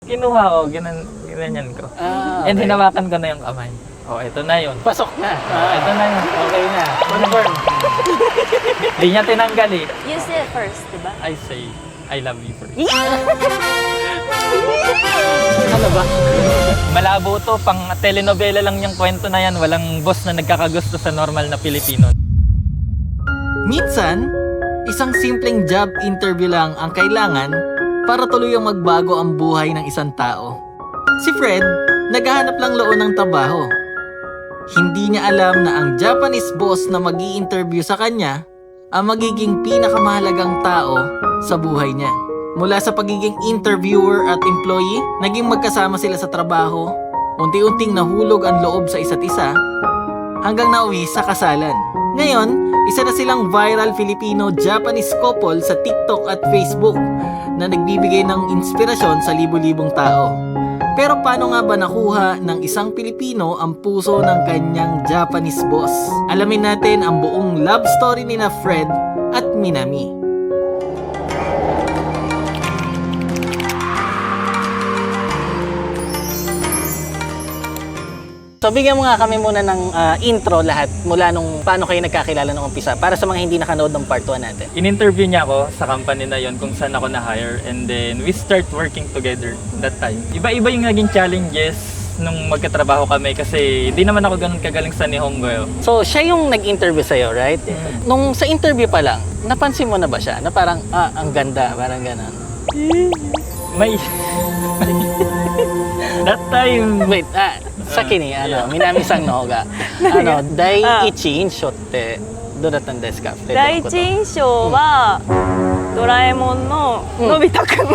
Kinuha ko, ginanyan ko. And Okay. hinawakan ko na yung kamay. Oh, ito na yun. Pasok na. Ito na yun. Okay na. Confirm. Hindi niya tinanggal eh. You say it first, diba? I say, I love you first. Ano ba? Malabo to, pang telenovela lang yung kwento na yan. Walang boss na nagkakagusto sa normal na Pilipino. Minsan, isang simpleng job interview lang ang kailangan para tuluyang magbago ang buhay ng isang tao. Si Fred, naghahanap lang loo ng trabaho. Hindi niya alam na ang Japanese boss na mag-i-interview sa kanya ang magiging pinakamahalagang tao sa buhay niya. Mula sa pagiging interviewer at employee, naging magkasama sila sa trabaho, unti-unting nahulog ang loob sa isa't isa, hanggang nauwi sa kasalan. Ngayon, isa na silang viral Filipino-Japanese couple sa TikTok at Facebook na nagbibigay ng inspirasyon sa libu-libong tao. Pero paano nga ba nakuha ng isang Pilipino ang puso ng kanyang Japanese boss? Alamin natin ang buong love story ni na Fred at Minami. So bigyan mo nga kami muna ng intro lahat mula nung paano kayo nagkakilala nung umpisa para sa mga hindi nakanood ng part 1 natin. In-interview niya ako sa company na yon kung saan ako na-hire, and then we start working together that time. Iba-iba yung naging challenges nung magkatrabaho kami kasi hindi naman ako ganun kagaling sa Nihongo. So siya yung nag-interview sa'yo, right? Nung sa interview pa lang, napansin mo na ba siya? Na parang, ang ganda, parang gano'n. May that time, Wait, sakini, Minami-sanの方が第一印象ってどうだったんですか？第一印象はドラえもんののび太くん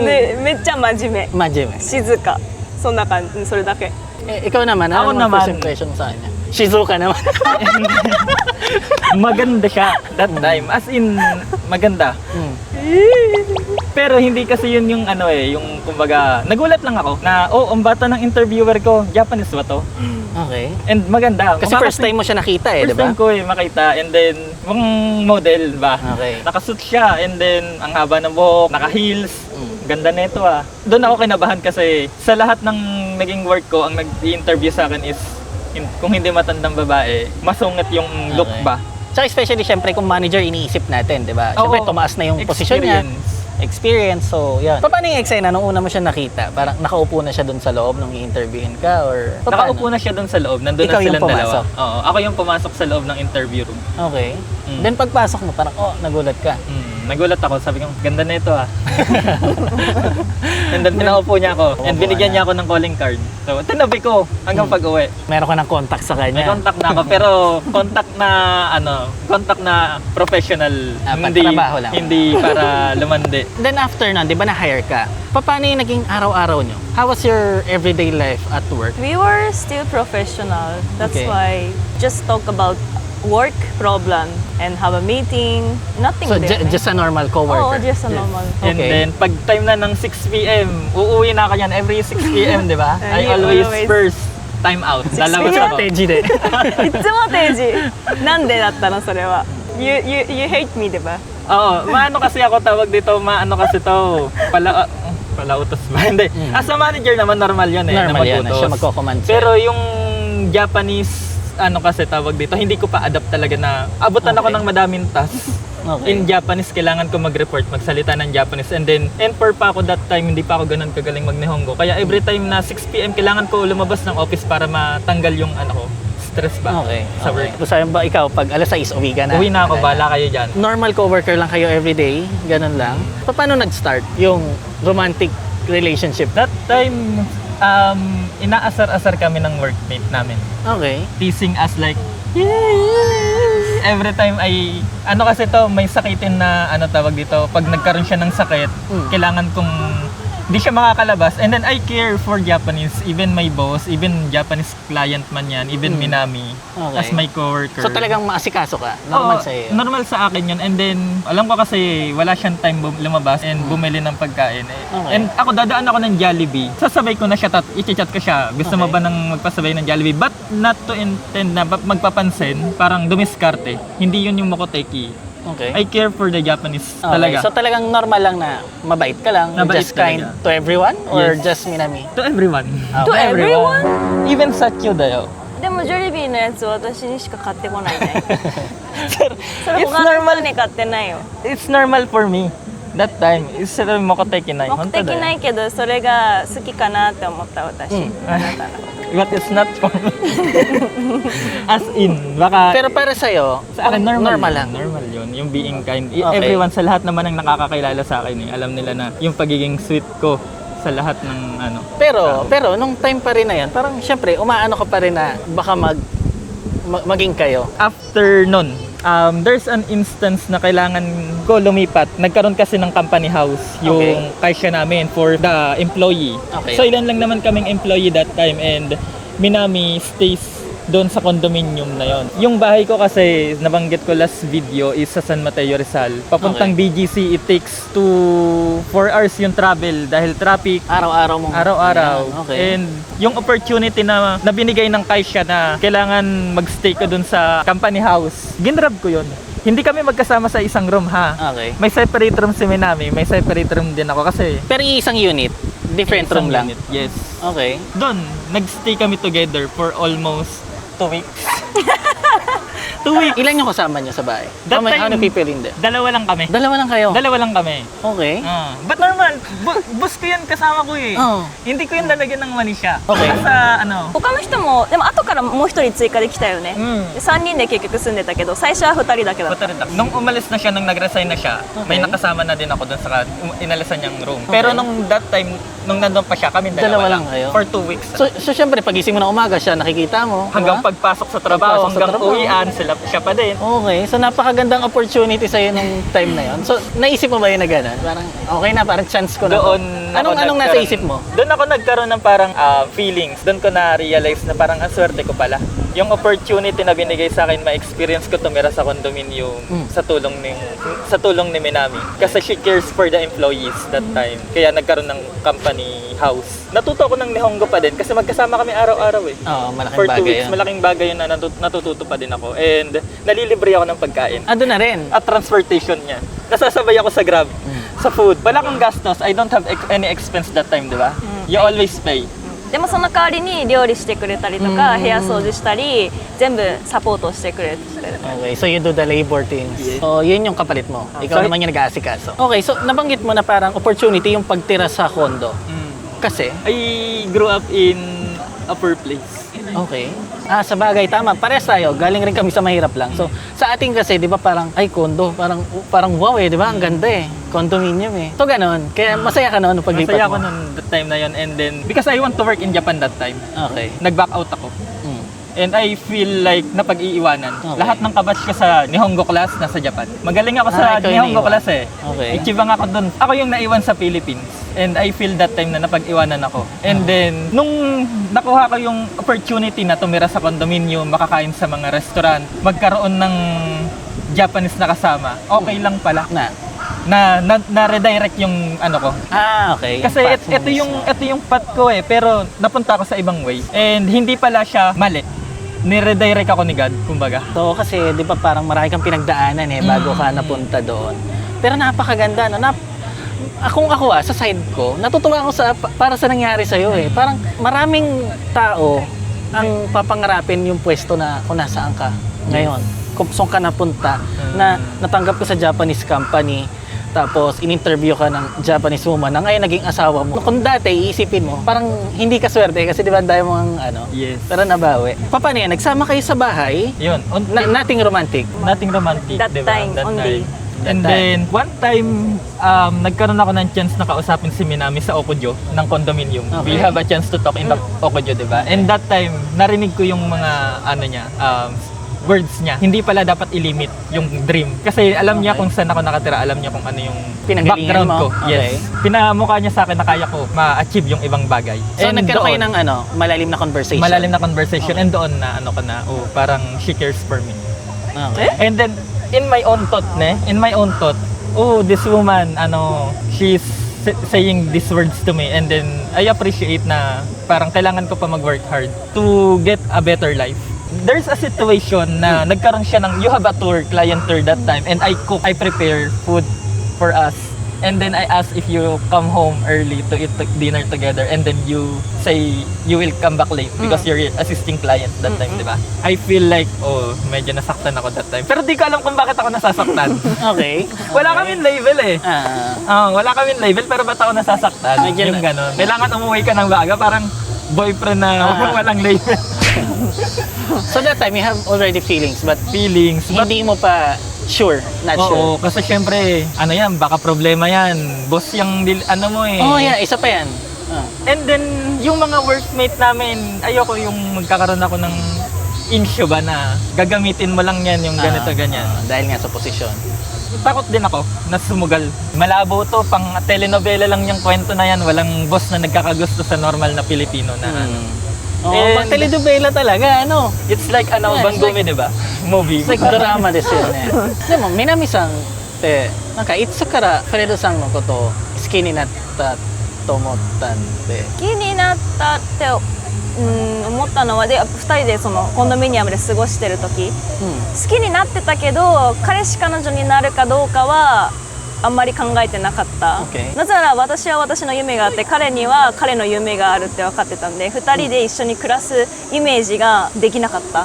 でめっちゃ真面目真面目。静かそんな感じそれだけ Ikaw naman, Ako ano ang naman. first impression mo sa kanya? Shizuka naman. maganda siya that time. As in, maganda. Pero hindi kasi yun yung yung kumbaga, nagulat lang ako na, ang bata ng interviewer ko, Japanese ba to? Okay. And maganda. Kasi first time mo siya nakita eh, di First ba? time ko makita, and then, mukhang model ba? Okay. Nakasuit siya, and then, ang haba ng buhok, naka-heels. Ganda nito ah. Doon ako kinabahan kasi sa lahat ng naging work ko, ang nag-interview sa akin is, kung hindi matandang babae, masungit yung look Okay. ba? So especially syempre kung manager iniisip natin, di ba? Oo. Syempre tumaas na yung posisyon niya. Experience. Experience, so yan. Paano yung eksena nung una mo siya nakita? Parang nakaupo na siya doon sa loob nung i-interviewin ka or Nakaupo na siya doon sa loob, nandun Ikaw na yung silang pumasok? dalawa. Oo, ako yung pumasok sa loob ng interview room. Okay. Then pagpasok mo parang nagulat ka. Nagulat ako, sabi ko, ganda na ito ah. And then pinaupo niya ako, and binigyan niya ako ng calling card. So, tinabi ko hanggang pag-uwi. Meron ka ng contact sa May kanya. contact na ako, pero contact na professional. Pagtrabaho lang. Hindi para lumandi. Then after nun, di ba na-hire ka? Paano yung naging araw-araw nyo? How was your everyday life at work? We were still professional. That's Okay. why just talk about work problem and have a meeting. Nothing So there. just a normal Oh, coworker? just a normal. And Okay. then, pag time na ng 6 p.m., uuwi na ako yan every 6 p.m., di ba? I You always always- first time out. Lalabas 6 ako. Strategy din. いつも定時なんでだったのそれは you hate me 'di ba? Oo, maano kasi ako tawag dito, maano kasi to, palautos ba? Hindi. As a manager naman, normal yun eh. Normal yan, magutos. siya magko-command sa'yo. Pero yung Japanese, kasi tawag dito, hindi ko pa adapt talaga na, abutan ako Okay. ng madaming tasks. Okay. In Japanese, kailangan ko mag-report, magsalita ng Japanese. And then, N4 pa ako that time, hindi pa ako ganun kagaling mag-Nihongo. Kaya every time na 6 p.m., kailangan ko lumabas ng office para matanggal yung stress ba Okay. sa work. So sabi ba ikaw, pag alas 6, uwi ka na? Uwi na ako, Wala bala kayo dyan. Normal coworker lang kayo everyday? Ganun lang? Paano nag-start yung romantic relationship? That time, inaasar-asar kami ng workmate namin. Okay. Teasing us like, every time ay, kasi to, may sakitin na, tawag dito, pag nagkaroon siya ng sakit, kailangan kong, hindi siya makakalabas. And then I care for Japanese, even my boss, even Japanese client man yan, even Minami, Okay. as my coworker. So talagang maasikaso ka? Normal Oo, sa'yo? normal sa akin yun. And then, alam ko kasi wala siyang time lumabas and bumili ng pagkain. Okay. And ako, dadaan ako ng Jollibee. Sasabay ko na siya, i-chat ko siya. Gusto mo ba nang magpasabay ng Jollibee? But not to intend na magpapansin, parang dumiskarte. Hindi yun yung mokoteki. Okay. I care for the Japanese Okay, talaga. so talagang normal lang na mabait ka lang, you're Mabait just kind talaga. to everyone or Yes. just Minami? To everyone. To everyone? Even Sakyo dayo. でもジョリビーのやつ私にしか買ってこないねそれ It's 他の normal. 人に買ってないよ It's normal for me. That time, is mokoteki nai. 目的ないけどそれが好きかなって思った私、あなたの But it's not for me. As in, baka Pero para sa'yo, sa akin normal lang. Normal yun, yung being kind. Okay. Everyone sa lahat naman ang nakakakilala sa akin alam nila na yung pagiging sweet ko sa lahat ng ano. Pero nung time pa rin na yan, parang syempre umaano ka pa rin na baka maging kayo. After nun, there's an instance na kailangan ko lumipat. Nagkaroon kasi ng company house yung kaisya namin for the employee. Okay. So ilan lang naman kaming employee that time and Minami stays doon sa condominium na yon. Yung bahay ko kasi, nabanggit ko last video, is sa San Mateo Rizal. Papuntang BGC, it takes 4 hours yung travel dahil traffic, Araw-araw mong araw-araw. Ayan, okay. And yung opportunity na binigay ng Kaisya na kailangan magstay ko dun sa company house, ginrab ko yun. Hindi kami magkasama sa isang room ha. Okay. May separate room si Minami, may separate room din ako kasi Pero isang unit, different room isang lang. unit. Yes. Okay. Doon, nagstay kami together for almost 2 weeks. 2 weeks. Ilan yung kasama niyo sa bahay? That How many time- people in there? Dalawa lang kami. Dalawa lang kayo? Dalawa lang kami. Okay. But normal, boss ko yan, kasama ko eh. Oh. Hindi ko yun lalagyan ng mali siya. Okay. Sa ano, 他の人もでも後からもう一人追加できたよね、うんで3人で結局住んでたけど最初は2人だけだった nung umalis na siya, nung nag-resign na siya, may nakasama na din ako dun sa inalisan niyang room. Pero nung that time, nung nandun pa siya, kami Dalawa dalawa lang kayo? For 2 weeks. So syempre, pagising mo ng umaga siya, nakikita mo. Hanggang diba? pagpasok sa trabaho, Pagpasok sa hanggang trabaho. uwian, siya pa din. Okay, so napakagandang opportunity sa'yo nung time na yon. So, naisip mo ba yun na gano'n? Parang, okay na, parang chance ko na to. Doon Anong nasa isip mo? Doon ako nagkaroon ng parang feelings. Doon ko na-realize na parang ang swerte ko pala. Yung opportunity na binigay sa akin, ma-experience ko tumira sa condominium sa tulong ni Minami. Kasi she cares for the employees that time. Kaya nagkaroon ng company house. Natuto ako ng Nihongo pa din kasi magkasama kami araw-araw eh. Oo, malaking For 2 bagay weeks, yun. malaking bagay yun na natututo pa din ako. And nalilibre ako ng pagkain. Doon na rin. At transportation niya. Nasasabay ako sa Grab. Sa food. Wala akong gastos. I don't have any expense that time, di ba? You always pay. でもその代わりに料理してくれたりとか、部屋掃除したり全部サポートしてくれてる Okay, so you do the labor things. Yes. So, yun yung kapalit mo. Ikaw Sorry? naman yung nag-aasikaso. Okay, so nabanggit mo na parang opportunity yung pagtira sa condo. Kasi, I grew up in a poor place. okay. Sa bagay, tama. Parehas tayo. Galing rin kami sa mahirap lang. So, sa ating kasi, di ba parang, ay, condo. Parang wow eh, di ba? Ang ganda eh. Condominium eh. So, ganon. Kaya masaya ka noon nung paglipat Masaya mo. ako nun that time na yun. And then, because I want to work in Japan that time, Okay. nag-back out ako. Mm. And I feel like napag-iiwanan. Okay. Lahat ng kabatch ko sa Nihongo class nasa Japan. Magaling ako sa ikaw yung Nihongo naiwan. class eh. Okay. Ichibang ako dun. Ako yung naiwan sa Philippines. And I feel that time na napag-iwanan ako. And then, nung nakuha ko yung opportunity na tumira sa condominium, makakain sa mga restaurant, magkaroon ng Japanese na kasama, okay lang pala. Na redirect yung ano ko. Okay. Kasi Path mo ito mismo. yung path ko eh, pero napunta ako sa ibang way. And hindi pala siya mali. Ni-redirect ako ni God, kumbaga. So, kasi, di ba parang marami kang pinagdaanan eh, bago ka napunta doon. Pero napakaganda, no? Ako sa side ko, natutuwa ako para sa nangyari sa'yo eh. Parang maraming tao ang papangarapin yung pwesto na kung nasaan ka ngayon. Kung saan ka napunta, na natanggap ko sa Japanese company, tapos in-interview ka ng Japanese woman na ngayon naging asawa mo. Kung dati, iisipin mo, parang hindi ka swerte kasi di ba dahil mong Yes. pero nabawi. Paano yan? Nagsama kayo sa bahay? Yun. Nothing romantic? Nothing romantic, That diba? time only. And That then, one time, nagkaroon ako ng chance na kausapin si Minami sa Okudyo ng condominium. Okay. We have a chance to talk in the Okudyo, diba? And that time, narinig ko yung mga, words niya. Hindi pala dapat i-limit yung dream. Kasi alam niya Okay. kung saan ako nakatira, alam niya kung ano yung Pinanggalingan background mo? ko. Okay. Yes. Pinamukha niya sa akin na kaya ko ma-achieve yung ibang bagay. So, And nagkaroon kayo doon, ng malalim na conversation? malalim na conversation Okay. and doon na parang she cares for me. Okay. And then, in my own thought, this woman, she's saying these words to me, and then I appreciate na parang kailangan ko pa mag-work hard to get a better life. there's a situation na nagkaroon siya ng, you have a tour, client tour that time, and I prepare food for us. And then I asked if you come home early to eat dinner together, and then you say you will come back late because you're assisting client that time, di ba? I feel like, medyo nasaktan ako that time. Pero di ko alam kung bakit ako nasasaktan. Okay. Wala kaming label eh. Wala kaming label, pero ba't ako nasasaktan? Medyo Yung gano'n. Kailangan umuwi ka ng baga, parang boyfriend na walang label. So that time, you have already feelings, but Feelings. But, hindi mo pa sure, not sure. oo, kasi syempre, ano yan, baka problema yan. Boss yung, ano mo eh. Oh, yeah, isa pa yan. And then, yung mga workmate namin, ayoko yung magkakaroon ako ng issue ba na gagamitin mo lang yan yung ganito, ganyan. Dahil nga sa posisyon. Takot din ako na sumugal. Malabo to, pang telenovela lang yung kwento na yan. Walang boss na nagkakagusto sa normal na Pilipino na ano. Oo, And- pag teledobela talaga, ano? It's like ano, Yeah, it's Bangumi, di ba? Movie. It's like dramaですよね。でも南さんってなんかいつからフレドさんのことを好きになったと思ったんで。好きになったって思ったのはで2人でそのコンドミニアムで過ごしてる時好きになってたけど彼氏彼女になるかどうかはあんまり考えてなかった、 Okay. なぜなら私は私の夢があって彼には彼の夢があるって分かってたんで2人で一緒に暮らすイメージができなかった、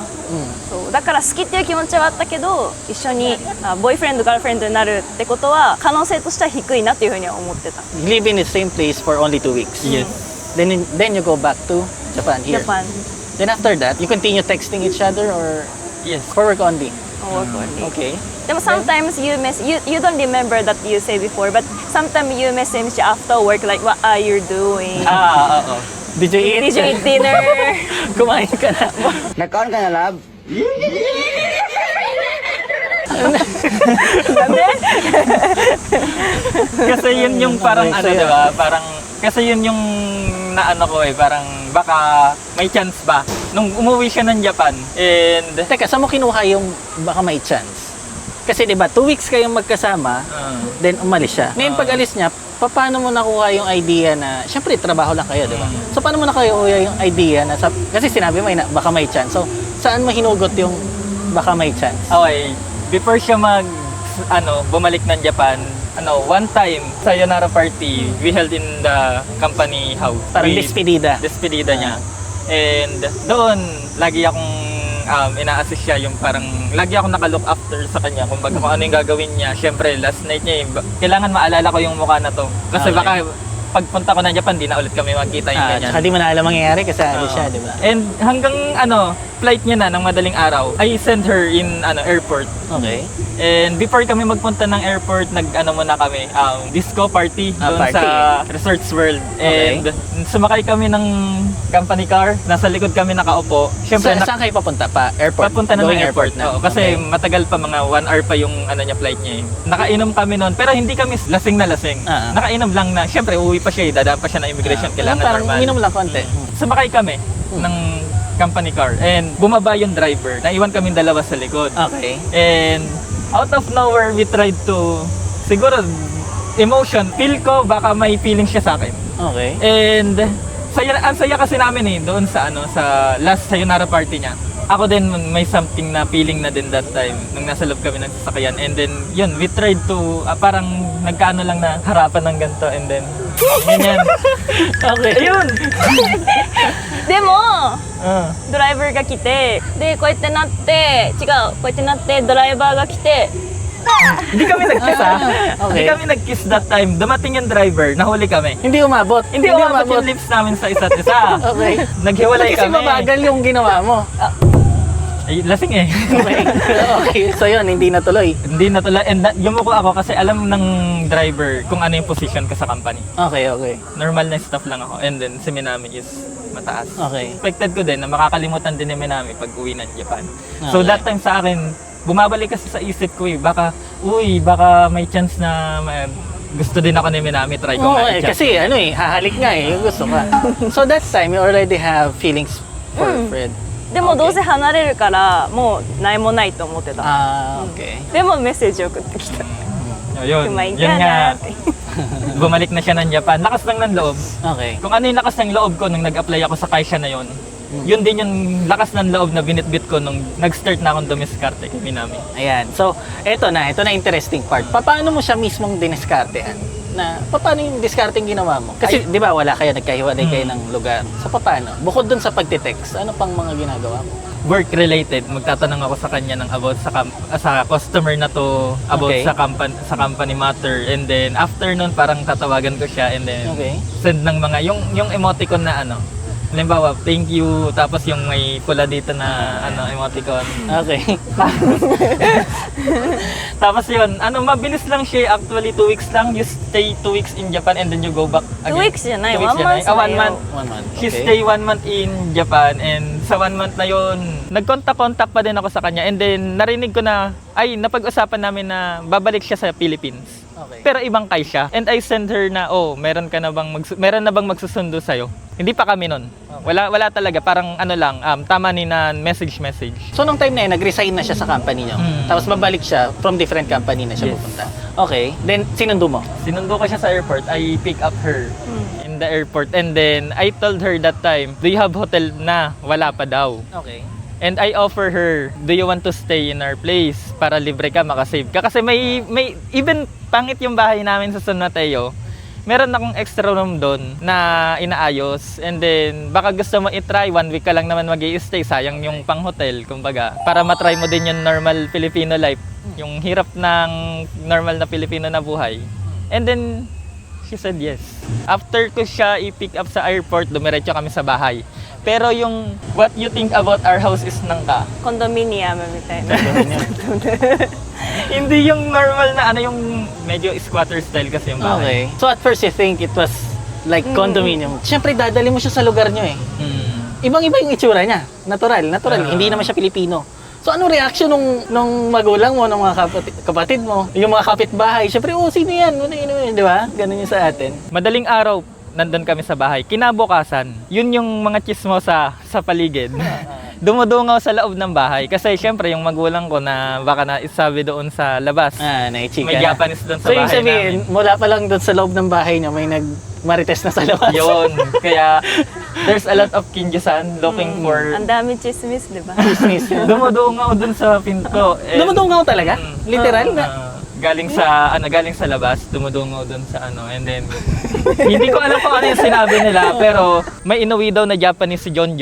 そうだから好きっていう気持ちはあったけど一緒にボーイフレンドガールフレンドになるってことは可能性としては低いなっていうふうには思ってた。 You live in the same place for only 2 weeks. Yes. Then you go back to Japan here. Japan Then after that, you continue texting each other or Yes. for work only. work only. Okay. でも sometimes you don't remember that you say before, but sometimes you message after work like what are you doing? Oo. Did you eat? Did you eat dinner? Kumain ka na. Nagkaon ka na, love? Kasi yun yung parang Okay, ano, so di ba? Parang, kasi yun yung naano ko eh, parang baka may chance ba. Nung umuwi siya ng Japan, and Teka, saan mo kinuha yung baka may chance? Kasi 'di ba, 2 weeks kayong magkasama, then umalis siya. Ngayon pag alis niya, paano mo nakuha yung idea na, syempre trabaho lang kayo, 'di ba? So paano mo nakuha yung idea na kasi sinabi mo baka may chance. So saan mo hinugot yung baka may chance? okay, before siya bumalik ng Japan, one time, sayonara party, we held in the company house. Parang We- despedida. Despedida niya. And doon, lagi akong ina-assist siya, yung parang lagi akong naka-look after sa kanya kung ano yung gagawin niya. Siyempre, last night niya, kailangan maalala ko yung mukha na to. Kasi Okay. baka pagpunta ko ng Japan, di na ulit kami magkita yung ganyan. Tsaka di mo na alam mangyayari kasi alis siya, 'di ba? And hanggang flight niya na ng madaling araw, I sent her in airport. Okay. And before kami magpunta ng airport, muna kami, disco party doon Party. sa Resorts World. Okay. And sumakay kami ng company car, nasa likod kami nakaupo. Siyempre, Saan kayo papunta pa? Airport? papunta na ng Going airport. na. Oo, kasi Okay. matagal pa, mga 1 hour pa yung flight niya. Nakainom kami noon, pero hindi kami lasing na lasing. Nakainom lang na, siyempre uwi pa siya, dadaan pa siya ng immigration, kailangan parang normal. uminom lang konti. Sumakay kami ng company car and bumaba yung driver. Naiwan kami dalawa sa likod. Okay. And out of nowhere, we tried to, siguro, emotion, feel ko baka may feeling siya sa akin. Okay. And ang saya kasi namin doon sa sa last sayonara party niya. Ako din may something na feeling na din that time nung nasa loob kami ng sasakyan. And then yun, we tried to parang nagkaano lang na harapan ng ganito, and then ganyan. Okay. Ayun. でも Ah. ドライバーが来てでこうやってなって違うこうやってなってドライバーが来て Hindi kami nag-kiss Okay. Hindi kami nag-kiss that time. Dumating yung driver, nahuli kami. Hindi umabot. Hindi umabot yung lips namin sa isa't isa. Okay. Naghiwalay Kasi kami. mabagal yung ginawa mo. Ay, lasing eh. Okay. Okay. So yun, hindi natuloy. Hindi na tuloy. And yumuko ako kasi alam ng driver kung ano yung position ko sa company. Okay, okay. Normal na staff lang ako. And then si Minami is mataas. Okay. Expected ko din na makakalimutan din ni Minami pag uwi ng Japan. So Okay. that time sa akin, bumabalik kasi sa isip ko baka may chance na gusto din ako ni Minami, try ko Oo, nga i-chat. kasi hahalik nga yung gusto ka. So that time, you already have feelings for Fred. でもどうせ離れるからもう何もないと思ってた、 Okay. でもメッセージ送ってきた Yun, kumain yun ka nga. naって Bumalik na siya ng Japan. Lakas lang ng loob. Okay. Kung ano yung lakas ng loob ko nung nag-apply ako sa Kaisha na yon, Yun din yung lakas ng loob na binitbit ko nung nag-start na akong dumiskarte kay Minami. Ayan. So, ito na interesting part. Paano mo siya mismong diniskartehan? Na paano yung discarding ginawa mo? Kasi 'di ba wala kayo, nagkahiwalay kayo ng lugar. So paano? Bukod dun sa pagte-text, ano pang mga ginagawa mo? Work related, magtatanong ako sa kanya ng about sa customer na to, about Okay. sa company matter, and then after nun parang tatawagan ko siya, and then Okay. send ng mga yung emoticon na ano. Halimbawa, thank you, tapos yung may pula dito na emoticon. Okay. Tapos yun, mabilis lang siya, actually 2 weeks lang. You stay 2 weeks in Japan and then you go back 2 again. weeks じゃない 2 weeks 1 month だ 1 よ month. 1 month. She Okay. stay 1 month in Japan, and sa 1 month na yun, nag-contact pa din ako sa kanya, and then narinig ko na, napag-usapan namin na babalik siya sa Philippines. Okay. Pero ibang kay siya. And I send her na, meron na bang magsusundo sa'yo? Hindi pa kami nun. Wala talaga. Parang tama ni na message. So nung time na yun, nag-resign na siya sa company niyo. Tapos babalik siya from different company na siya Yes. pupunta. Okay. Then sinundo mo? Sinundo ko siya sa airport. I pick up her in the airport. And then, I told her that time, do you have hotel na? Wala pa daw. Okay. And I offer her, do you want to stay in our place? Para libre ka, makasave ka. Kasi may even pangit yung bahay namin sa San Mateo, meron akong extra room doon na inaayos. And then, baka gusto mo i-try, 1 week ka lang naman mag-i-stay. Sayang yung pang-hotel, kumbaga. Para matry mo din yung normal Filipino life. Yung hirap ng normal na Filipino na buhay. And then, she said yes. After ko siya i-pick up sa airport, dumiretso kami sa bahay. Pero yung what you think about our house is nangka. コンドミニアムみたいな Hindi yung normal na yung medyo squatter style kasi yung bahay. Okay. So at first you think it was like condominium. Siyempre dadali mo siya sa lugar niyo eh. Ibang-iba yung itsura niya. Natural. Hindi naman siya Pilipino. So anong reaction nung magulang mo, ng mga kapatid mo, yung mga kapitbahay? Siyempre, sino yan? Ano yun, di ba? Ganun yung sa atin. Madaling araw, nandun kami sa bahay. Kinabukasan, yun yung mga chismosa sa paligid. Dumudungaw sa loob ng bahay. Kasi syempre, yung magulang ko na baka na isabi doon sa labas. Naichika May na. Japanese doon sa So yung bahay sabihin, namin. mula pa lang doon sa loob ng bahay niya, may nagmarites na sa labas. Yun. Kaya, there's a lot of kinjusan looking for... アンダーミチスミスでば Business. Dumudungaw dun sa pinto. And- Dumudungaw talaga? Literal na? galing sa labas, dumudungaw dun sa and then hindi ko alam kung ano yung sinabi nila, pero may inuwi daw na Japanese si John.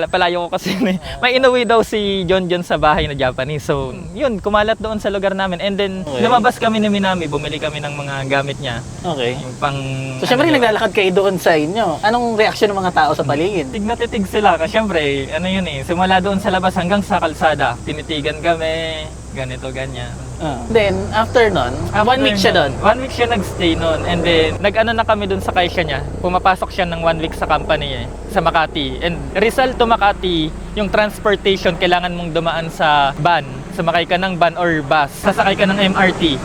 Palayo ko kasi may inuwi daw si John sa bahay na Japanese. So, yun, kumalat doon sa lugar namin. And then, Okay. lumabas kami ni Minami, bumili kami ng mga gamit niya. Okay. Yung pang... So syempre naglalakad kayo doon sa inyo. Anong reaksyon ng mga tao sa paligid? Tig na titig sila. Kasi syempre, simula doon sa labas hanggang sa kalsada. Tinitigan kami, ganito, ganyan. Then, after nun, 1 week siya doon. 1 week siya nagstay noon, and then na kami doon sa kaisya niya. Pumapasok siya ng 1 week sa company sa Makati. And Rizal to Makati, yung transportation, kailangan mong dumaan sa van. Sumakay ka ng van or bus. Sasakay ka ng MRT.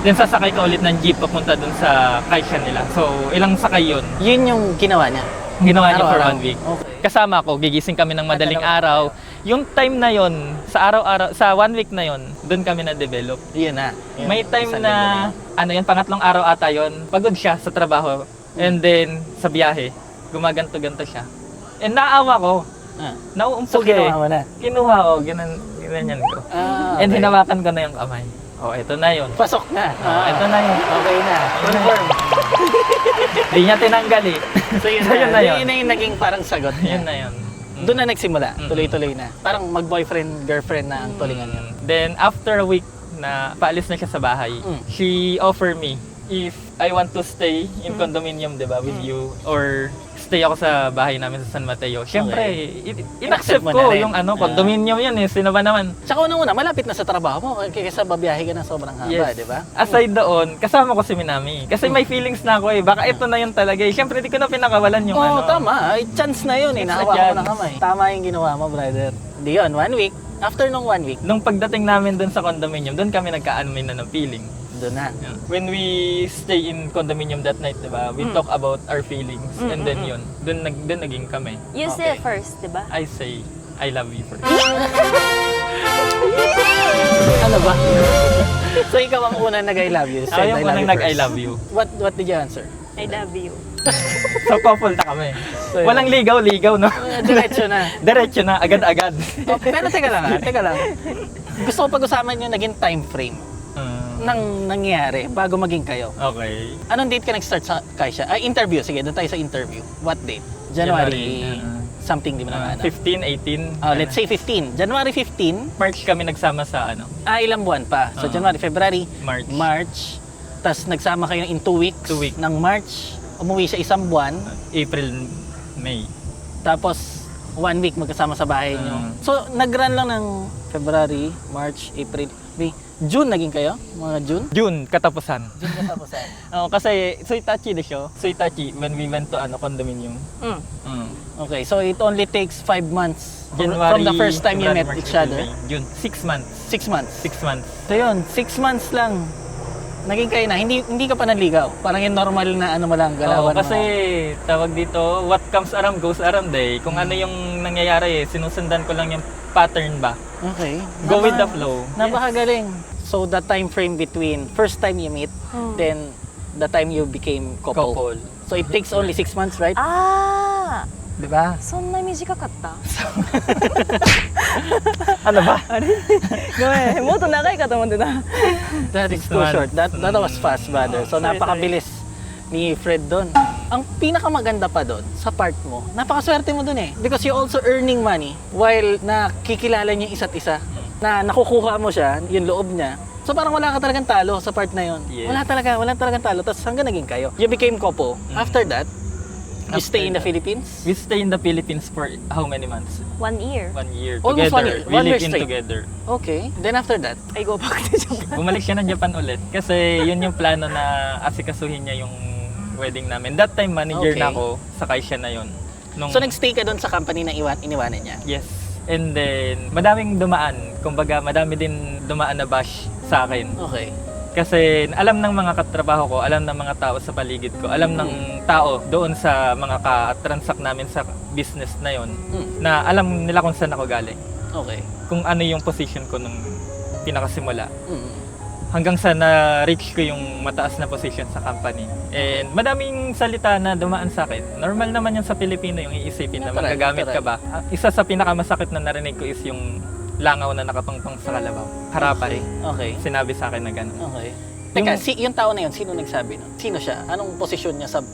Then sasakay ka ulit ng jeep papunta doon sa kaisya nila. So, ilang sakay yun. Yun yung ginawa niya. Ginawa niya for Araw-araw. 1 week. Okay. Kasama ko, gigising kami ng madaling araw. Yung time na yon, sa araw-araw, sa 1 week na yon, doon kami na-develop. Yun na. Yun. May time Isang na, pangatlong araw ata yon, pagod siya sa trabaho. And then, sa biyahe, gumaganto-ganto siya. And naawa ko. Ah. Nauumpog So, ginawa mo na? Kinuha ko, ginanyan ko. Ah, And okay. hinawakan ko na yung kamay. Eto na yun. Pasok na. Eto na yun. Okay na. Confirm. Di niya tinanggal eh. So yun So, na. yun na yun. Yun na yung naging parang sagot niya. Yun na yun. Doon na nagsimula. Tuloy-tuloy na. Parang mag-boyfriend, girlfriend na ang tulingan niya. Then, after a week na paalis na siya sa bahay, she offered me if I want to stay in condominium, di ba, with you, or stay ako sa bahay namin sa San Mateo. Siyempre, Inaccept in-accept mo ko na rin. yung condominium yan eh. Sino ba naman? Tsaka unang-una, malapit na sa trabaho mo kaysa babiyahe ka ng sobrang haba, di ba? Aside doon, kasama ko si Minami. Kasi may feelings na ako eh. Baka ito na yun talaga eh. Siyempre, di ko na pinakawalan yung Tama. Ay, chance na yun eh. It's a Nahawa ko chance. na kamay. Tama yung ginawa mo, brother. Di yun, 1 week. After nung 1 week, Nung pagdating namin doon sa condominium, doon kami nagka-anumin na ng feeling. doon na. When we stay in condominium that night, diba, we talk about our feelings. And then yun, doon naging kami. You say first, di ba? I say, I love you first. Ano ba? So ikaw ang unang nag-I love you. Ako yung unang nag-I love you. What did you answer? I love you. So, couple na kami. So, yun. Walang ligaw-ligaw, no? Diretso na. Diretso na, agad-agad. Oh, pero teka lang. Gusto ko pag-usapan yung naging time frame ng nangyari bago maging kayo. Okay. Anong date ka nag-start sa Kaisha? Interview. Sige, doon tayo sa interview. What date? January something, di mo na ano? 15, 18. Let's say 15. January 15. March kami nagsama sa ano. Ilang buwan pa. So, January, February, March. Tapos nagsama kayo in 2 weeks. 2 weeks. Ng March, umuwi siya isang buwan. April, May. Tapos, 1 week magkasama sa bahay niyo. So, nag-run lang ng February, March, April, May. June naging kayo? Mga June? June, katapusan. June katapusan. Kasi Soitachi de siya. Soitachi, when we went to condominium. Okay, so it only takes 5 months January, from the first time you February, met March, each April, other. May. June, 6 months. 6 months. 6 months. So yun, 6 months lang. Naging kayo na. Hindi ka pa nanligaw. Parang yung normal na ano mo lang, galawan mo. Kasi tawag dito, what comes around goes around eh. Kung ano yung nangyayari sinusundan ko lang yung pattern ba. Okay. Go with the flow. Napakagaling. So the time frame between first time you meet, then the time you became couple. Couple. So it takes only 6 months, right? あ Di ba? ー、そんな短かった。 Ano ba? ごめん、もっと長いかと思ってた。 That is 6 too months. short. That was fast, brother. So Sorry, napakabilis ni Fred doon. Ang pinakamaganda pa doon sa part mo, napakaswerte mo doon eh. Because you also earning money while nakikilala niyo isa't isa. Na nakukuha mo siya, yung loob niya. So parang wala ka talagang talo sa part na yun. Yes. Wala talagang talo. Tapos hanggang naging kayo. You became couple. After that, you After stay in the that. Philippines? We stay in the Philippines for how many months? 1 year. 1 year Almost together. 1 year. We 1 year live in straight. together. Okay. Then after that? I go back to Japan. Bumalik siya ng Japan ulit. Kasi yun yung plano na asikasuhin niya yung wedding namin. That time, manager Okay. na ako. Sakay siya na yun. Nung, So nagstay ka doon sa company na iniwanan niya? yes. And then, madaming dumaan. Kumbaga, madami din dumaan na bash sa akin. Okay. Kasi alam ng mga katrabaho ko, alam ng mga tao sa paligid ko, alam ng tao doon sa mga ka-transact namin sa business na yon, na alam nila kung saan ako galing. Okay. Kung ano yung position ko nung pinakasimula. Hanggang sa na-reach ko yung mataas na position sa company. And madaming salita na dumaan sa akin. Normal naman yun sa Pilipino, yung iisipin na Natural, magagamit ka natural. ba. Isa sa pinakamasakit na narinig ko is yung langaw na nakatungtong sa kalabaw. Harapan. Okay. Sinabi sa akin na gano'n. Okay. Teka, yung tao na yun, sino nagsabi nun? Sino siya? Anong posisyon niya sa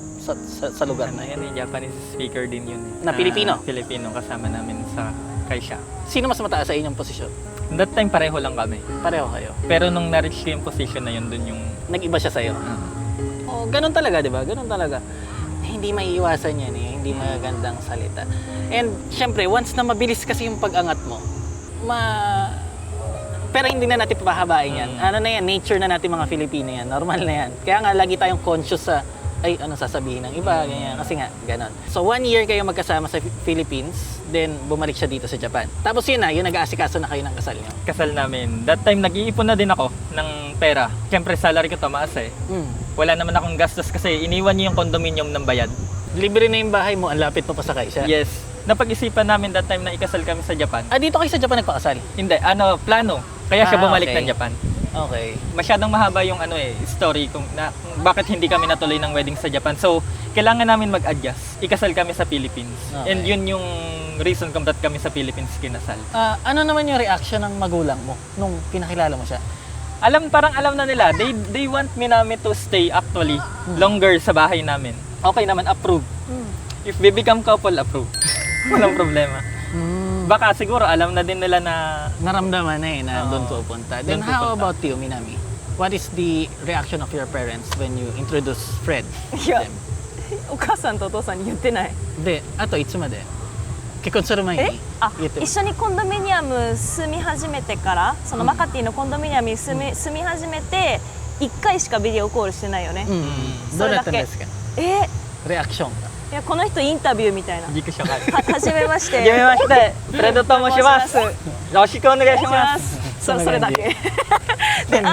lugar Ano na yan, Japanese speaker din yun. Na Pilipino? Pilipino, kasama namin sa Kaisha. Sino mas mataas sa inyong posisyon? That time pareho lang kami. Pareho kayo. Pero nung na-reach ko yung position na yun, dun yung... Nag-iba siya sa'yo. Oh, ganun talaga, di ba? Ganun talaga. Hindi maiiwasan yan eh. Hindi magandang salita. And syempre, once na mabilis kasi yung pag-angat mo, pero hindi na natin papahabain yan. Ano na yan, nature na natin mga Filipino yan. Normal na yan. Kaya nga, lagi tayong conscious sa, ay, ano sasabihin ng iba, ganyan. Kasi nga, ganon. So, 1 year kayo magkasama sa Philippines, then bumalik siya dito sa Japan. Tapos yun na, yun nag-aasikaso na kayo ng kasal niyo. Kasal namin. That time, nag-iipon na din ako ng pera. Siyempre, salary ko tumaas eh. Wala naman akong gastos kasi iniwan niyo yung condominium ng bayad. Libre na yung bahay mo, ang lapit mo pa sa Kaisha. Yes. Napag-isipan namin that time na ikasal kami sa Japan. Dito kayo sa Japan nagpakasal? Hindi, plano. Kaya siya bumalik okay. ng Japan. Okay. Masyadong mahaba yung story kung bakit hindi kami natuloy ng wedding sa Japan. So, kailangan namin mag-adjust. Ikasal kami sa Philippines. Okay. And yun yung reason kung ba't kami sa Philippines kinasal. Ano naman yung reaction ng magulang mo nung pinakilala mo siya? Parang alam na nila. They want me namin to stay actually longer sa bahay namin. Okay naman, approve. If we become couple, approve. Walang problema. Baka siguro alam na din nila na Naramdaman na eh na Oo. doon pupunta. Then Doon how pupunta. about you, Minami? What is the reaction of your parents when you introduce Fred? いや、お母さんとお父さんに言ってない。で、あといつまで結婚する前に言って一緒にコンドミニアム住み始めてからそのマカティのコンドミニアムに住み始めて1回しかビデオコールしてないよね。どうだったんですか？レアクションが。いやこの人インタビューみたいな。 hindi ko siya kaya. はじめまして。 Fredo to mo siya mas. よろしくお願いしま。それだけ。 Then,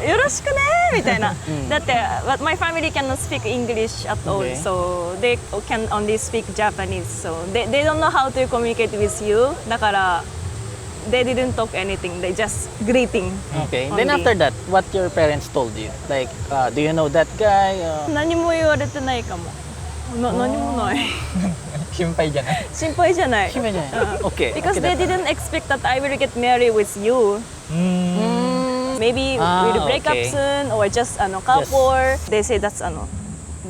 よろしくねみたいな。だって my family cannot speak English at all, Okay. so they can only speak Japanese. So they don't know how to communicate with you. だから they didn't talk anything. They just greeting. Okay. Only. Then after that, what your parents told you? Like, do you know that guy? 何も言われてないかも。何もない。Shimpay dyan. 心配じゃない。 Okay. Because okay, they didn't expect that I will get married with you. Maybe we'll break up okay. soon or just couple. They say that's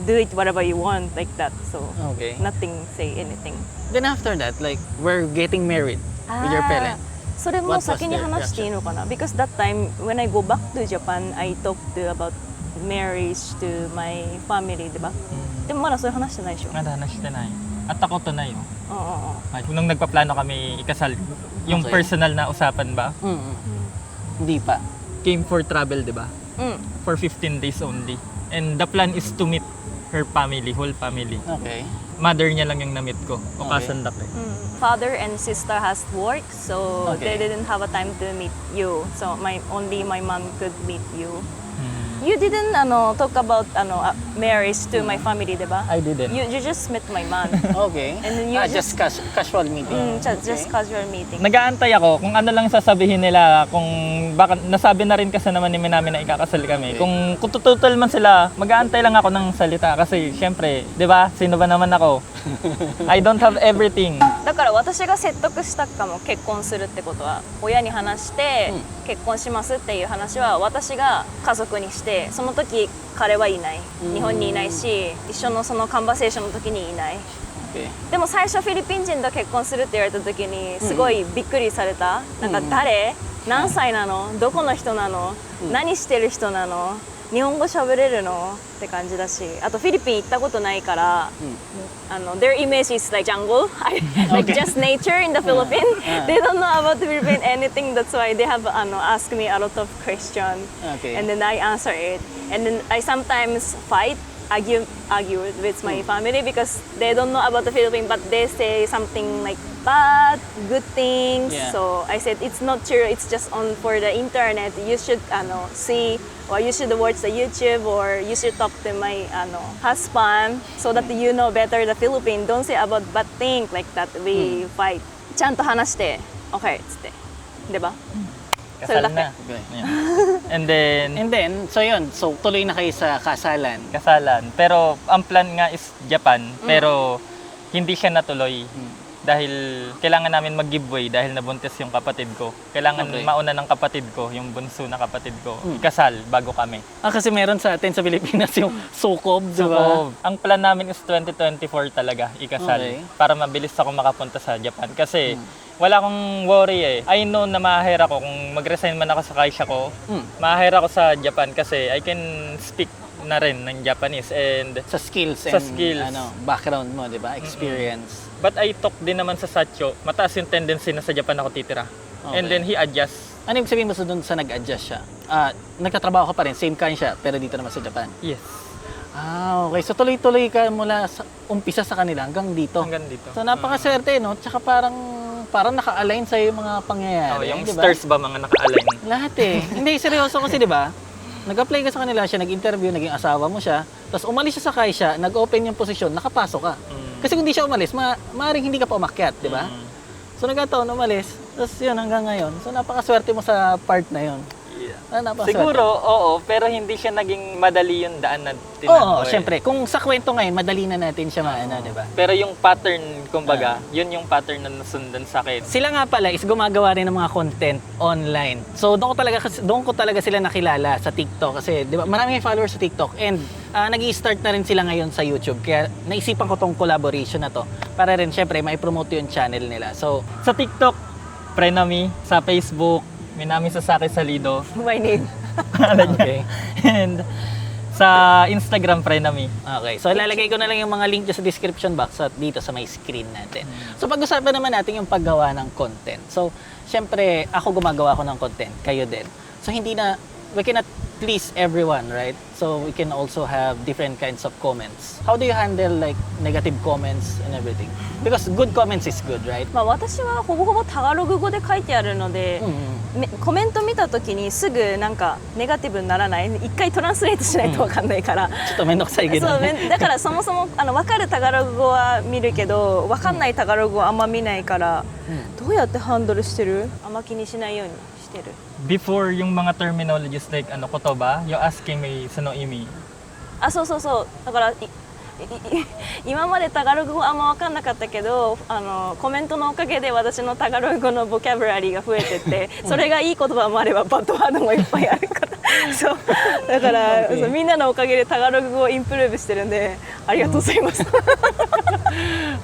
do it whatever you want like that. So Okay. nothing say anything. Then after that, like, we're getting married with your parents. それも What was 先に their 話していいのかな Because that time when I go back to Japan, I talked about marriage to my family, 'di ba? でもまだそういう話してないでしょ。 Madanas na na At ako to na yun. うんうんうん。 Nung nagpaplano kami ikasal, yung Okay. personal na usapan ba? Hindi pa. Came for travel, di ba? うん。 For 15 days only. And the plan is to meet her family, whole family. Okay. Mother niya lang yung na-meet ko. O Okay. kasandak eh. Father and sister has work, so Okay. they didn't have a time to meet you. So only my mom could meet you. Hmm. You didn't talk about marriage to my family, diba? I didn't. You just met my mom. Okay. And then you just casual meeting. Just casual meeting. Nag-aantay ako kung ano lang sasabihin nila, kung baka nasabi na rin kasi naman ni namin na ikakasal kami. Okay. Kung tututal man sila, mag-aantay lang ako ng salita kasi syempre, 'di ba? Sino ba naman ako? I don't have everything. だから私が説得したかも結婚するってことは親に話して結婚しますっていう話は私が家族にしてその時彼はいない日本にいないし一緒のそのカンバセーションの時にいない Okay. でも最初フィリピン人と結婚するって言われた時にすごいびっくりされたなんか誰何歳なのどこの人なの何してる人なの日本語喋れるのって感じだしあとフィリピン行ったことないからtheir image is like jungle like just nature in the Philippines they don't know about the Philippines anything that's why they have asked me a lot of questions Okay. and then I answer it and then I sometimes argue with my family because they don't know about the Philippines but they say something like bad good things Yeah. so I said it's not true it's just on for the internet you should see or you should watch the YouTube or you should talk to my husband so that you know better the Philippines don't say about bad things like that we fight ちゃんと話して okay つって diba? Kasal So, na. Okay. Ayan. And then, so yun. So, tuloy na kayo sa kasalan. kasalan. Pero ang plan nga is Japan, pero hindi siya natuloy. Dahil kailangan namin mag-giveaway dahil nabuntis yung kapatid ko. Kailangan Okay. mauna ng kapatid ko, yung bunso na kapatid ko, ikasal bago kami. Kasi meron sa atin sa Pilipinas yung sukob, di ba? So, ang plan namin is 2024 talaga, ikasal. Okay. Para mabilis ako makapunta sa Japan. Kasi wala akong worry eh. I know na ma-hire ako kung mag-resign man ako sa kaisya ko. Ma-hire ako sa Japan kasi I can speak na rin ng Japanese and Sa skills Sa and skills. background mo, di ba? Experience. but I talk din naman sa Satcho, mataas yung tendency na sa Japan ako titira. Okay. And then he adjusts. Ano yung sabihin mo sa doon sa nag-adjust siya? Nagtatrabaho ka pa rin, same kind siya, pero dito naman sa Japan. Yes. Okay. So tuloy-tuloy ka mula sa umpisa sa kanila hanggang dito. Hanggang dito. So napakaswerte, no? Tsaka parang naka-align sa yung mga pangyayari, yung di ba? stars ba mga naka-align? Lahat eh. Hindi, seryoso kasi, di ba? Nag-apply ka sa kanila siya, nag-interview, naging asawa mo siya, tapos umalis siya sa kaisya, nag-open yung posisyon, nakapasok ka. Kasi kung di siya umalis, maaaring hindi ka pa umakyat, di ba? So nagkataon, umalis, tapos yun hanggang ngayon. So napakaswerte mo sa part na yun. Napakaswerte. Siguro, oo, pero hindi siya naging madali yung daan na Oo, tinanong. syempre. Kung sa kwento ngayon, madali na natin siya maana, di ba? Pero yung pattern, kumbaga, yun yung pattern na nasundan sa akin. Sila nga pala is gumagawa rin ng mga content online. So doon ko talaga sila nakilala sa TikTok kasi 'di ba marami followers sa TikTok and nag-i-start na rin sila ngayon sa YouTube. Kaya naisipan ko tong collaboration na to para rin syempre mai-promote yung channel nila. So Sa TikTok, Prenami, sa Facebook, Minami Sasaki Salido. my name okay. And sa Instagram, Prenami. Okay. So ilalagay ko na lang yung mga link dyan sa description box at dito sa may screen natin. So pag-usapan naman natin yung paggawa ng content. So syempre ako gumagawa ko ng content, kayo din. So we cannot please everyone, right? So we can also have different kinds of comments. How do you handle like negative comments and everything? Because good comments is good, right? まあ、私はほぼほぼタガログ語で書いてあるので、コメント見た時にすぐなんかネガティブにならない、一回トランスレートしないと分かんないから、ちょっとめんどくさいけどそうね。だからそもそも分かるタガログ語は見るけど分かんないタガログ語はあんま見ないから、どうやってハンドルしてる？あんま気にしないようにしてる。 Before yung mga terminologies like kotoba, you asking me suno imi. あ、そうそうそう、だから今までタガログ語あんま分かんなかったけど、コメントのおかげで私のタガログ語のボキャブラリーが増えてってそれがいい言葉もあればバッドワードもいっぱいあるからそうだから、そうみんなのおかげでタガログ語をインプルーブしてるんでありがとうございます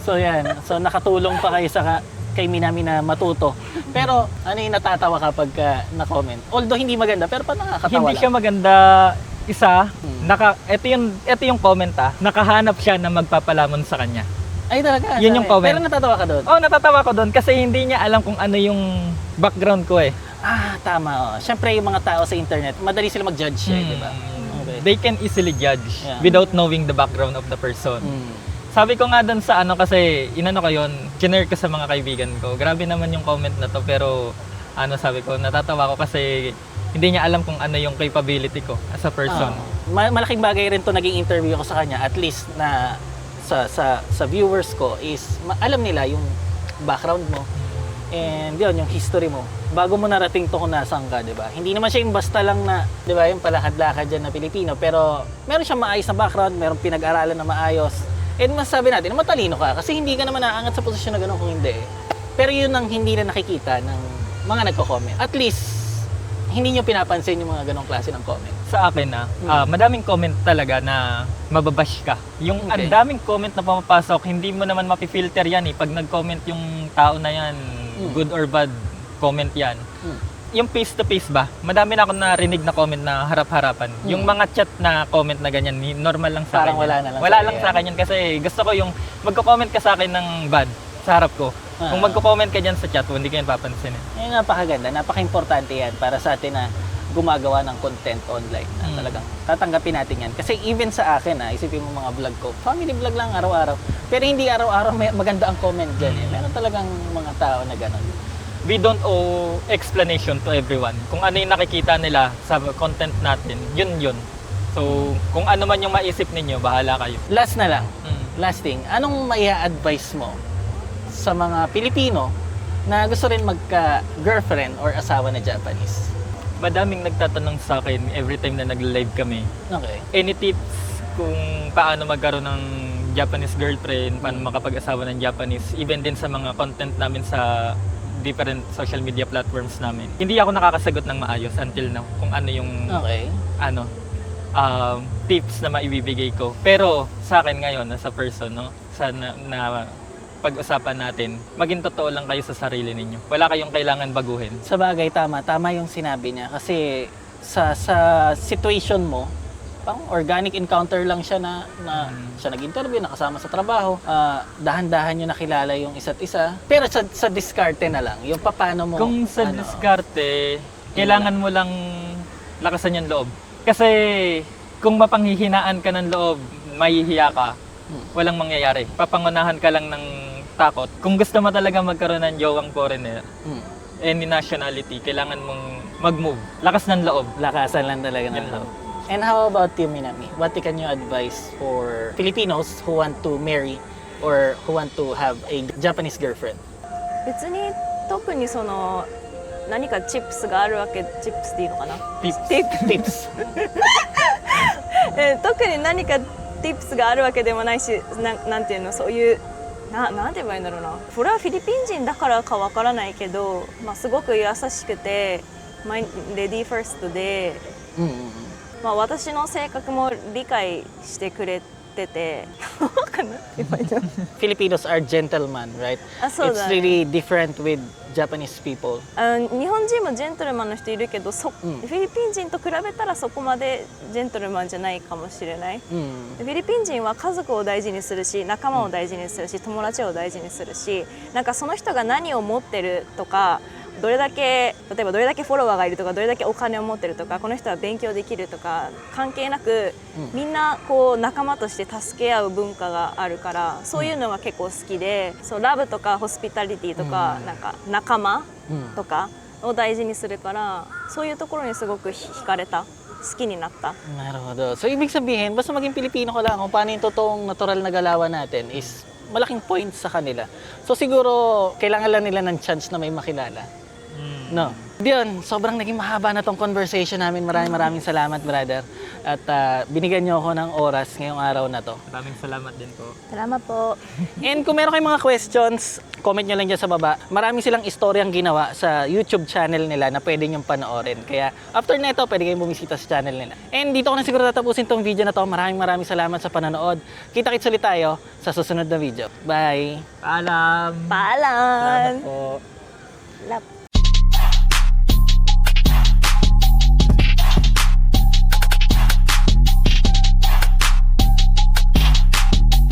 So yan, so nakatulong pa kayo sa kay Minami na matuto. Pero ano yung natatawa kapag na-comment? Although hindi maganda, pero pa nakakatawa Hindi lang. siya maganda. Isa, ito yung comment nakahanap siya na magpapalamon sa kanya. Ay talaga? Yun yung comment. Pero natatawa ka doon? Oh, natatawa ko doon kasi hindi niya alam kung ano yung background ko eh. Ah, tama. Oh. Siyempre yung mga tao sa internet, madali sila mag-judge eh, di ba? Okay. They can easily judge without knowing the background of the person. Sabi ko nga doon sa kasi inano ko yun, kinare ko sa mga kaibigan ko. Grabe naman yung comment na to pero sabi ko, natatawa ko kasi hindi niya alam kung ano yung capability ko as a person. Malaking bagay rin to naging interview ko sa kanya, at least na sa viewers ko is alam nila yung background mo and yun, yung history mo bago mo narating to kung nasaan ka, di ba? Hindi naman siya yung basta lang na, di ba, yung palakad-lakad dyan na Pilipino, pero meron siyang maayos na background, meron pinag-aralan na maayos, and masasabi natin na matalino ka kasi hindi ka naman naaangat sa posisyon na gano'n kung hindi. Pero yun ang hindi na nakikita ng mga nagko-comment. At least hindi nyo pinapansin yung mga ganong klase ng comment. Sa akin madaming comment talaga na mababash ka. Yung ang daming comment na pumapasok, hindi mo naman mapifilter yan eh. Pag nag-comment yung tao na yan, good or bad comment yan. Yung face-to-face ba, madami na ako narinig na comment na harap-harapan. Yung mga chat na comment na ganyan, normal lang sa Parang akin. wala na lang wala sa lang sa akin yan kasi gusto ko yung magko-comment ka sa akin ng bad sa harap ko. Kung magko-comment ka dyan sa chat, hindi ko yan papansin eh. Ay, napakaganda, napaka-importante yan para sa atin na gumagawa ng content online na talagang tatanggapin natin yan. Kasi even sa akin, isipin mo mga vlog ko, family vlog lang araw-araw. Pero hindi araw-araw maganda ang comment dyan eh. Meron talagang mga tao na gano'n. We don't owe explanation to everyone. Kung ano yung nakikita nila sa content natin, yun. So, kung ano man yung maisip ninyo, bahala kayo. Last na lang, last thing, anong maia-advise mo sa mga Pilipino na gusto rin magka-girlfriend or asawa na Japanese? Madaming nagtatanong sa akin every time na nag-live kami. Okay. Any tips kung paano magkaroon ng Japanese girlfriend, paano makapag-asawa ng Japanese, even din sa mga content namin sa different social media platforms namin. Hindi ako nakakasagot ng maayos until now kung ano yung tips na maibibigay ko. Pero sa akin ngayon, as a person, sana na pag-usapan natin, maging totoo lang kayo sa sarili ninyo. Wala kayong kailangan baguhin. Sa bagay, tama yung sinabi niya. Kasi sa situation mo, pang organic encounter lang siya na siya nag-interview, nakasama sa trabaho, dahan-dahan nyo nakilala yung isa't isa. Pero sa diskarte na lang, yung paano mo... Kung sa diskarte, kailangan mo lang lakasan yung loob. Kasi kung mapanghihinaan ka ng loob, mahihiya ka, walang mangyayari. Papangunahan ka lang ng takot. Kung gusto mo talaga magkaroon ng jowang foreigner, any nationality, kailangan mong mag-move. Lakas ng loob. Lakasan lang talaga ng loob. And how about you, Minami? What can you advise for Filipinos who want to marry or who want to have a Japanese girlfriend? 別に特に何かチップスがあるわけ、チップスでいいのかな、Tips. 特に何かティップスがあるわけでもないし、なんていうの、そういうなんて言えばいいんだろうな、これはフィリピン人だからかわからないけど、すごく優しくてレディーファーストで、私の性格も理解してくれててFilipinos are gentlemen, right? そうだ It's ね really different with Japanese people. 日本人もジェントルマンの人いるけど、フィリピン人と比べたらそこまでジェントルマンじゃないかもしれない、フィリピン人は家族を大事にするし、仲間を大事にするし、友達を大事にするし、なんかその人が何を持ってるとかどれだけ例えばどれだけフォロワーがいるとかどれだけお金を持ってるとかこの人は勉強できるとか関係なく、みんなこう仲間として助け合う文化があるからそういうのが結構好きで、そうラブとかホスピタリティとか、なんか仲間とかを大事にするからそういうところにすごく惹かれた、好きになった。 Naruhodo. So, ibig sabihin, basta maging Pilipino ka lang, kung paano yung totoong natural na galawan natin is malaking points sa kanila. So, siguro, kailangan lang nila ng chance na may makilala. No? Diyon, sobrang naging mahaba na tong conversation namin. Maraming salamat, brother. At binigyan nyo ako ng oras ngayong araw na to. Maraming salamat din po. Salamat po. And kung meron kayong mga questions, comment nyo lang dyan sa baba. Marami silang istoryang ginawa sa YouTube channel nila na pwede nyong panoorin. Kaya after na ito, pwede kayong bumisita sa channel nila. And dito ko na siguro tatapusin tong video na to. Maraming salamat sa panonood. Kita-kits ulit tayo sa susunod na video. Bye! Paalam! Paalam. Salamat po. Love.